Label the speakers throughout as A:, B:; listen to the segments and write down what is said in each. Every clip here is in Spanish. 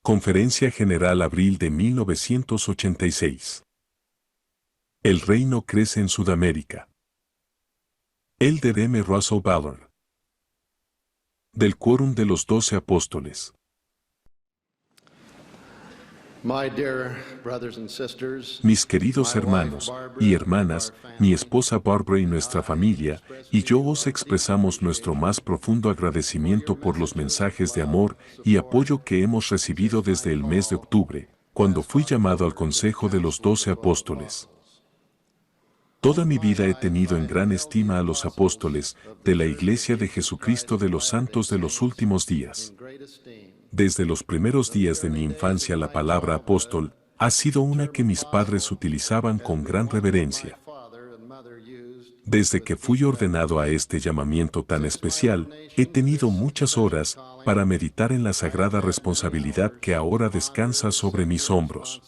A: Conferencia General Abril de 1986. El reino crece en Sudamérica. Elder M. Russell Ballard. Del Quórum de los 12 Apóstoles. Mis queridos hermanos y hermanas, mi esposa Barbara y nuestra familia, y yo os expresamos nuestro más profundo agradecimiento por los mensajes de amor y apoyo que hemos recibido desde el mes de octubre, cuando fui llamado al Consejo de los 12 Apóstoles. Toda mi vida he tenido en gran estima a los apóstoles de la Iglesia de Jesucristo de los Santos de los Últimos Días. Desde los primeros días de mi infancia la palabra apóstol ha sido una que mis padres utilizaban con gran reverencia. Desde que fui ordenado a este llamamiento tan especial, he tenido muchas horas para meditar en la sagrada responsabilidad que ahora descansa sobre mis hombros.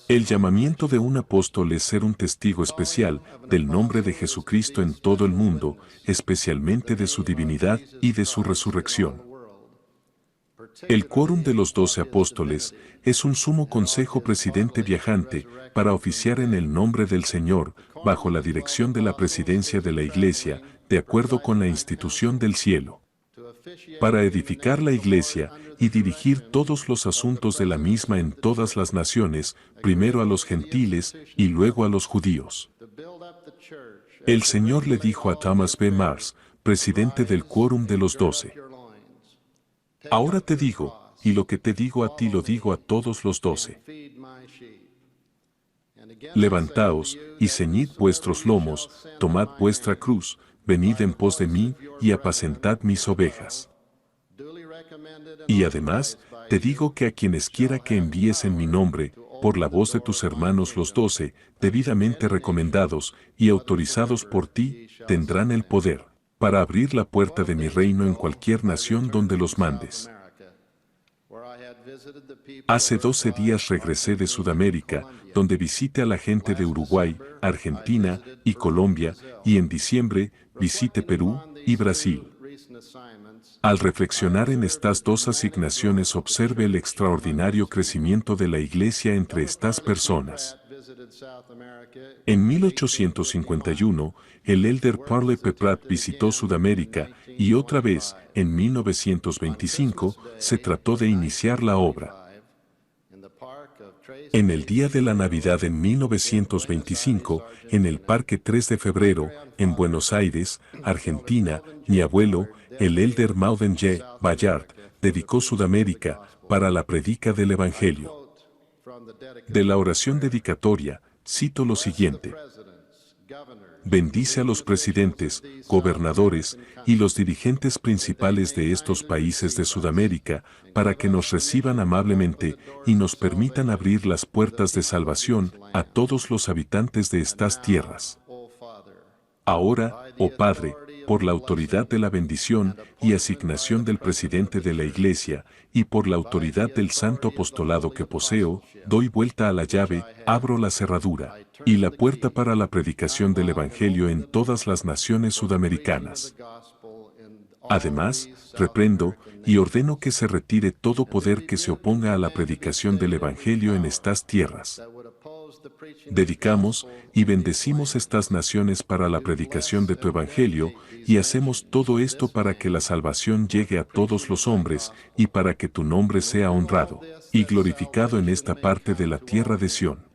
A: El llamamiento de un apóstol es ser un testigo especial del nombre de Jesucristo en todo el mundo, especialmente de su divinidad y de su resurrección. El Quórum de los 12 Apóstoles es un sumo consejo presidente viajante para oficiar en el nombre del Señor, bajo la dirección de la presidencia de la Iglesia, de acuerdo con la institución del cielo. Para edificar la Iglesia y dirigir todos los asuntos de la misma en todas las naciones, primero a los gentiles y luego a los judíos. El Señor le dijo a Thomas B. Mars, presidente del Quórum de los 12. Ahora te digo, y lo que te digo a ti lo digo a todos los 12. Levantaos, y ceñid vuestros lomos, tomad vuestra cruz, venid en pos de mí, y apacentad mis ovejas. Y además, te digo que a quienes quiera que envíes en mi nombre, por la voz de tus hermanos los 12, debidamente recomendados y autorizados por ti, tendrán el poder para abrir la puerta de mi reino en cualquier nación donde los mandes. Hace 12 días regresé de Sudamérica, donde visité a la gente de Uruguay, Argentina y Colombia, y en diciembre visité Perú y Brasil. Al reflexionar en estas dos asignaciones observe el extraordinario crecimiento de la Iglesia entre estas personas. En 1851, el Elder Parley P. Pratt visitó Sudamérica y otra vez, en 1925, se trató de iniciar la obra. En el día de la Navidad en 1925, en el Parque 3 de Febrero, en Buenos Aires, Argentina, mi abuelo, el Elder Mauden J. Ballard, dedicó Sudamérica para la predica del Evangelio. De la oración dedicatoria, cito lo siguiente. Bendice a los presidentes, gobernadores y los dirigentes principales de estos países de Sudamérica para que nos reciban amablemente y nos permitan abrir las puertas de salvación a todos los habitantes de estas tierras. Ahora, oh Padre, por la autoridad de la bendición y asignación del presidente de la Iglesia, y por la autoridad del santo apostolado que poseo, doy vuelta a la llave, abro la cerradura, y la puerta para la predicación del Evangelio en todas las naciones sudamericanas. Además, reprendo y ordeno que se retire todo poder que se oponga a la predicación del Evangelio en estas tierras. Dedicamos y bendecimos estas naciones para la predicación de tu Evangelio, y hacemos todo esto para que la salvación llegue a todos los hombres, y para que tu nombre sea honrado y glorificado en esta parte de la tierra de Sión.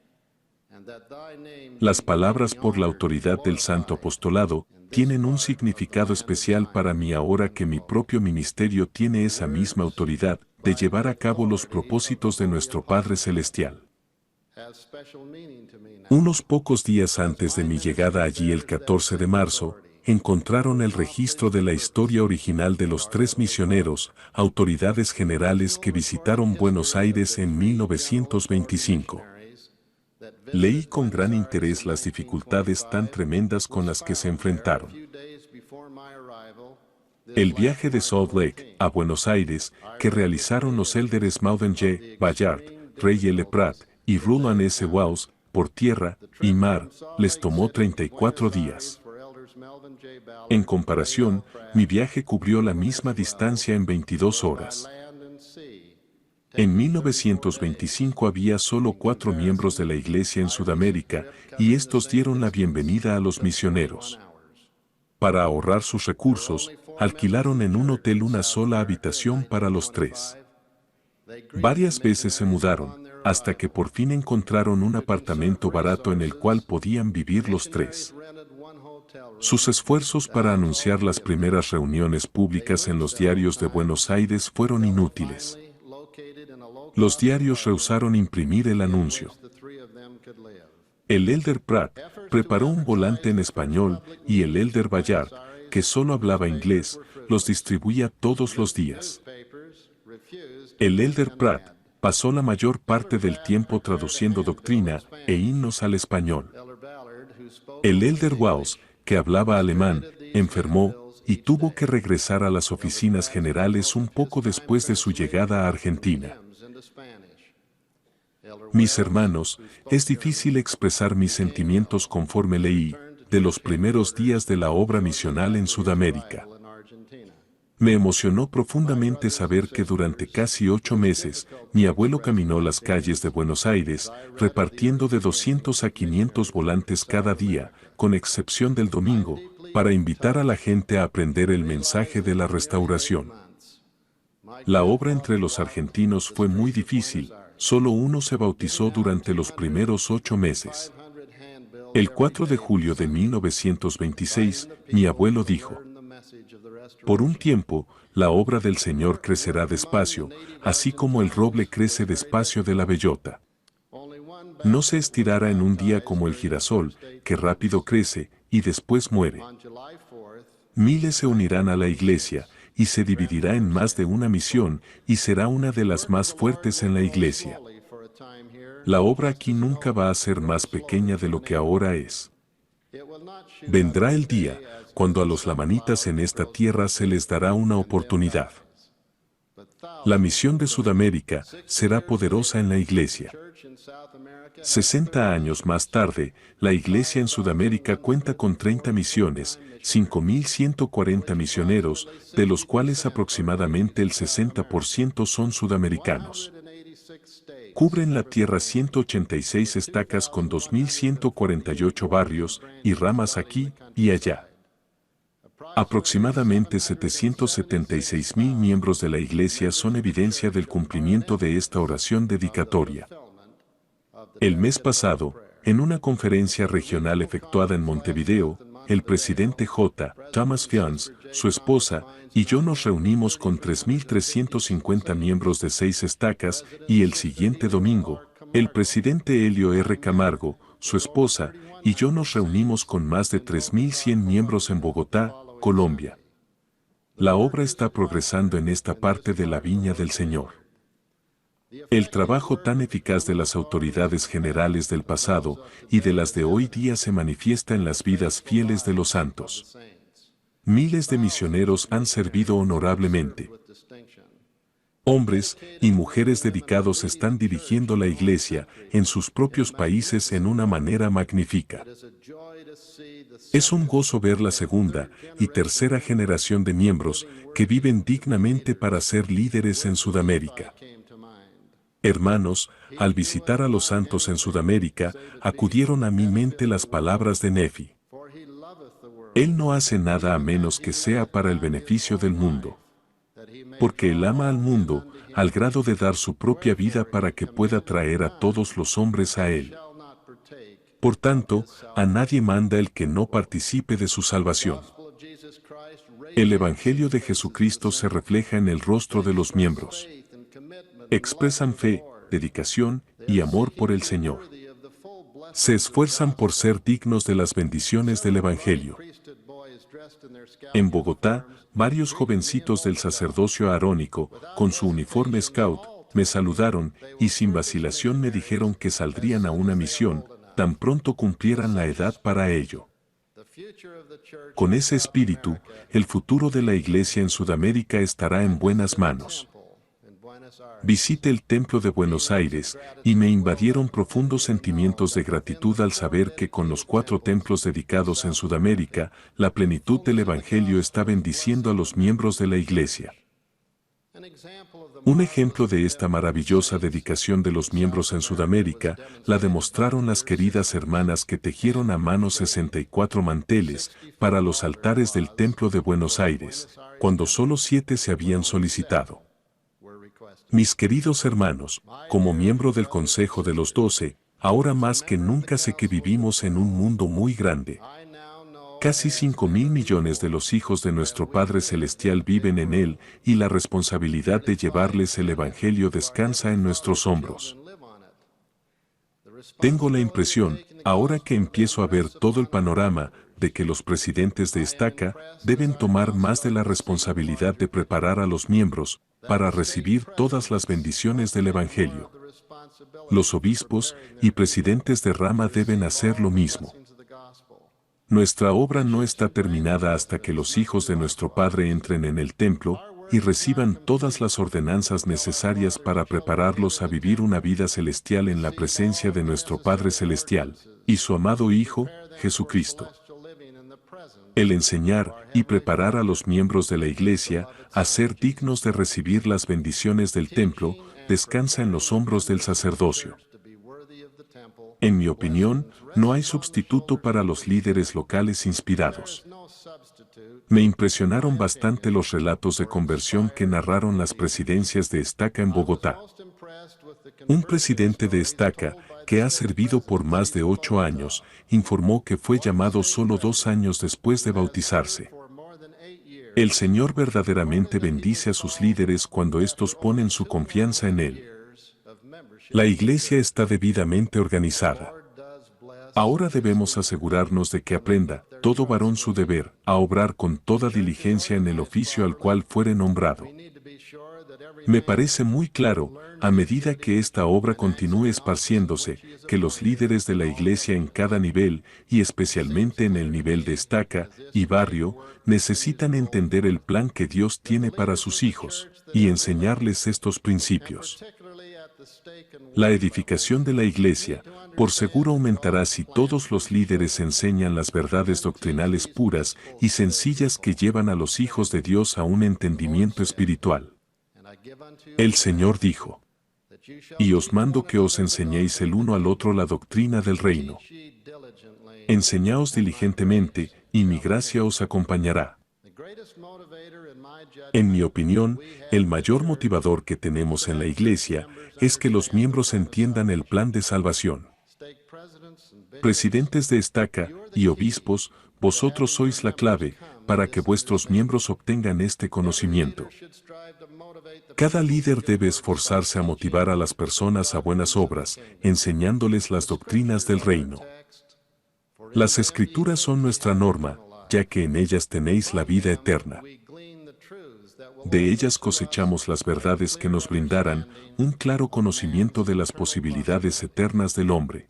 A: Las palabras por la autoridad del Santo Apostolado tienen un significado especial para mí ahora que mi propio ministerio tiene esa misma autoridad de llevar a cabo los propósitos de nuestro Padre Celestial. Unos pocos días antes de mi llegada allí el 14 de marzo, encontraron el registro de la historia original de los 3 misioneros, autoridades generales que visitaron Buenos Aires en 1925. Leí con gran interés las dificultades tan tremendas con las que se enfrentaron. El viaje de Salt Lake a Buenos Aires, que realizaron los élderes Mauden J. Ballard, Ray L. Pratt y Rulon S. Walls, por tierra y mar, les tomó 34 días. En comparación, mi viaje cubrió la misma distancia en 22 horas. En 1925 había solo 4 miembros de la Iglesia en Sudamérica y estos dieron la bienvenida a los misioneros. Para ahorrar sus recursos, alquilaron en un hotel una sola habitación para los 3. Varias veces se mudaron, hasta que por fin encontraron un apartamento barato en el cual podían vivir los 3. Sus esfuerzos para anunciar las primeras reuniones públicas en los diarios de Buenos Aires fueron inútiles. Los diarios rehusaron imprimir el anuncio. El elder Pratt preparó un volante en español y el elder Bayard, que solo hablaba inglés, los distribuía todos los días. El elder Pratt pasó la mayor parte del tiempo traduciendo doctrina e himnos al español. El elder Walsh, que hablaba alemán, enfermó y tuvo que regresar a las oficinas generales un poco después de su llegada a Argentina. Mis hermanos, es difícil expresar mis sentimientos conforme leí de los primeros días de la obra misional en Sudamérica. Me emocionó profundamente saber que durante casi 8 meses, mi abuelo caminó las calles de Buenos Aires, repartiendo de 200 a 500 volantes cada día, con excepción del domingo, para invitar a la gente a aprender el mensaje de la restauración. La obra entre los argentinos fue muy difícil, solo uno se bautizó durante los primeros 8 meses. El 4 de julio de 1926, mi abuelo dijo: por un tiempo, la obra del Señor crecerá despacio, así como el roble crece despacio de la bellota. No se estirará en un día como el girasol, que rápido crece y después muere. Miles se unirán a la iglesia, y se dividirá en más de una misión, y será una de las más fuertes en la iglesia. La obra aquí nunca va a ser más pequeña de lo que ahora es. Vendrá el día, cuando a los lamanitas en esta tierra se les dará una oportunidad. La misión de Sudamérica será poderosa en la iglesia. 60 años más tarde, la iglesia en Sudamérica cuenta con 30 misiones, 5.140 misioneros, de los cuales aproximadamente el 60% son sudamericanos. Cubren la tierra 186 estacas con 2.148 barrios y ramas aquí y allá. Aproximadamente 776.000 miembros de la iglesia son evidencia del cumplimiento de esta oración dedicatoria. El mes pasado, en una conferencia regional efectuada en Montevideo, el presidente J. Thomas Fians, su esposa, y yo nos reunimos con 3.350 miembros de 6 estacas y el siguiente domingo, el presidente Helio R. Camargo, su esposa, y yo nos reunimos con más de 3.100 miembros en Bogotá, Colombia. La obra está progresando en esta parte de la viña del Señor. El trabajo tan eficaz de las autoridades generales del pasado y de las de hoy día se manifiesta en las vidas fieles de los santos. Miles de misioneros han servido honorablemente. Hombres y mujeres dedicados están dirigiendo la iglesia en sus propios países en una manera magnífica. Es un gozo ver la segunda y tercera generación de miembros que viven dignamente para ser líderes en Sudamérica. Hermanos, al visitar a los santos en Sudamérica, acudieron a mi mente las palabras de Nefi. Él no hace nada a menos que sea para el beneficio del mundo. Porque Él ama al mundo, al grado de dar su propia vida para que pueda traer a todos los hombres a Él. Por tanto, a nadie manda el que no participe de su salvación. El Evangelio de Jesucristo se refleja en el rostro de los miembros. Expresan fe, dedicación y amor por el Señor. Se esfuerzan por ser dignos de las bendiciones del Evangelio. En Bogotá, varios jovencitos del sacerdocio arónico, con su uniforme scout, me saludaron y sin vacilación me dijeron que saldrían a una misión, tan pronto cumplieran la edad para ello. Con ese espíritu, el futuro de la iglesia en Sudamérica estará en buenas manos. Visité el Templo de Buenos Aires y me invadieron profundos sentimientos de gratitud al saber que con los 4 templos dedicados en Sudamérica, la plenitud del Evangelio está bendiciendo a los miembros de la Iglesia. Un ejemplo de esta maravillosa dedicación de los miembros en Sudamérica la demostraron las queridas hermanas que tejieron a mano 64 manteles para los altares del Templo de Buenos Aires, cuando solo 7 se habían solicitado. Mis queridos hermanos, como miembro del Consejo de los 12, ahora más que nunca sé que vivimos en un mundo muy grande. Casi 5.000 millones de los hijos de nuestro Padre Celestial viven en él y la responsabilidad de llevarles el Evangelio descansa en nuestros hombros. Tengo la impresión, ahora que empiezo a ver todo el panorama, de que los presidentes de estaca deben tomar más de la responsabilidad de preparar a los miembros para recibir todas las bendiciones del Evangelio. Los obispos y presidentes de rama deben hacer lo mismo. Nuestra obra no está terminada hasta que los hijos de nuestro Padre entren en el templo y reciban todas las ordenanzas necesarias para prepararlos a vivir una vida celestial en la presencia de nuestro Padre Celestial y su amado Hijo, Jesucristo. El enseñar y preparar a los miembros de la Iglesia a ser dignos de recibir las bendiciones del templo descansa en los hombros del sacerdocio. En mi opinión, no hay sustituto para los líderes locales inspirados. Me impresionaron bastante los relatos de conversión que narraron las presidencias de estaca en Bogotá. Un presidente de estaca, que ha servido por más de 8 años, informó que fue llamado solo 2 años después de bautizarse. El Señor verdaderamente bendice a sus líderes cuando estos ponen su confianza en Él. La Iglesia está debidamente organizada. Ahora debemos asegurarnos de que aprenda, todo varón su deber, a obrar con toda diligencia en el oficio al cual fuere nombrado. Me parece muy claro, a medida que esta obra continúe esparciéndose, que los líderes de la Iglesia en cada nivel, y especialmente en el nivel de estaca y barrio, necesitan entender el plan que Dios tiene para sus hijos, y enseñarles estos principios. La edificación de la Iglesia, por seguro aumentará si todos los líderes enseñan las verdades doctrinales puras y sencillas que llevan a los hijos de Dios a un entendimiento espiritual. El Señor dijo: y os mando que os enseñéis el uno al otro la doctrina del reino. Enseñaos diligentemente, y mi gracia os acompañará. En mi opinión, el mayor motivador que tenemos en la Iglesia es que los miembros entiendan el plan de salvación. Presidentes de estaca y obispos, vosotros sois la clave para que vuestros miembros obtengan este conocimiento. Cada líder debe esforzarse a motivar a las personas a buenas obras, enseñándoles las doctrinas del reino. Las Escrituras son nuestra norma, ya que en ellas tenéis la vida eterna. De ellas cosechamos las verdades que nos brindarán un claro conocimiento de las posibilidades eternas del hombre.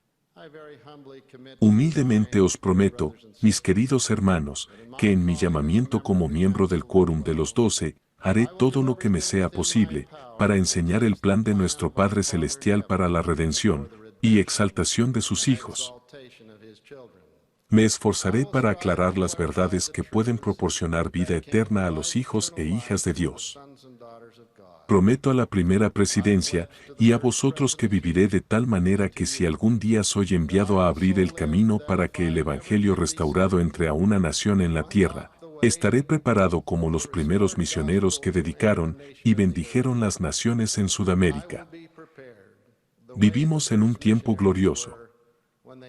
A: Humildemente os prometo, mis queridos hermanos, que en mi llamamiento como miembro del quórum de los 12, haré todo lo que me sea posible para enseñar el plan de nuestro Padre Celestial para la redención y exaltación de sus hijos. Me esforzaré para aclarar las verdades que pueden proporcionar vida eterna a los hijos e hijas de Dios. Prometo a la primera presidencia y a vosotros que viviré de tal manera que si algún día soy enviado a abrir el camino para que el Evangelio restaurado entre a una nación en la tierra, estaré preparado como los primeros misioneros que dedicaron y bendijeron las naciones en Sudamérica. Vivimos en un tiempo glorioso.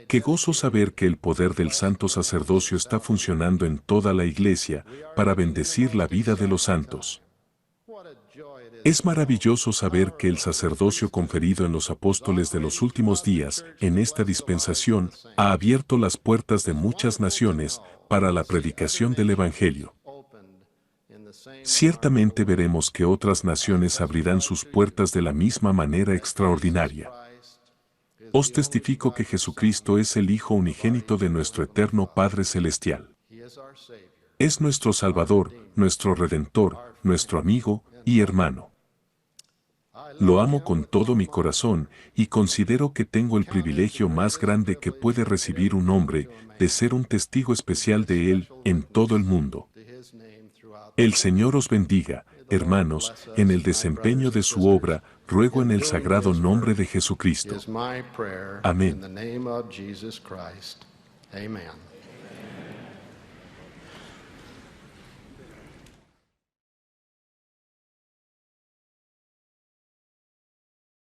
A: Qué gozo saber que el poder del santo sacerdocio está funcionando en toda la Iglesia para bendecir la vida de los santos. Es maravilloso saber que el sacerdocio conferido en los apóstoles de los últimos días, en esta dispensación, ha abierto las puertas de muchas naciones para la predicación del Evangelio. Ciertamente veremos que otras naciones abrirán sus puertas de la misma manera extraordinaria. Os testifico que Jesucristo es el Hijo unigénito de nuestro eterno Padre Celestial. Es nuestro Salvador, nuestro Redentor, nuestro amigo y hermano. Lo amo con todo mi corazón y considero que tengo el privilegio más grande que puede recibir un hombre de ser un testigo especial de Él en todo el mundo. El Señor os bendiga, Hermanos, en el desempeño de su obra, ruego en el sagrado nombre de Jesucristo.
B: is my prayer in
A: Amén.
B: the name of Jesus Christ. Amen.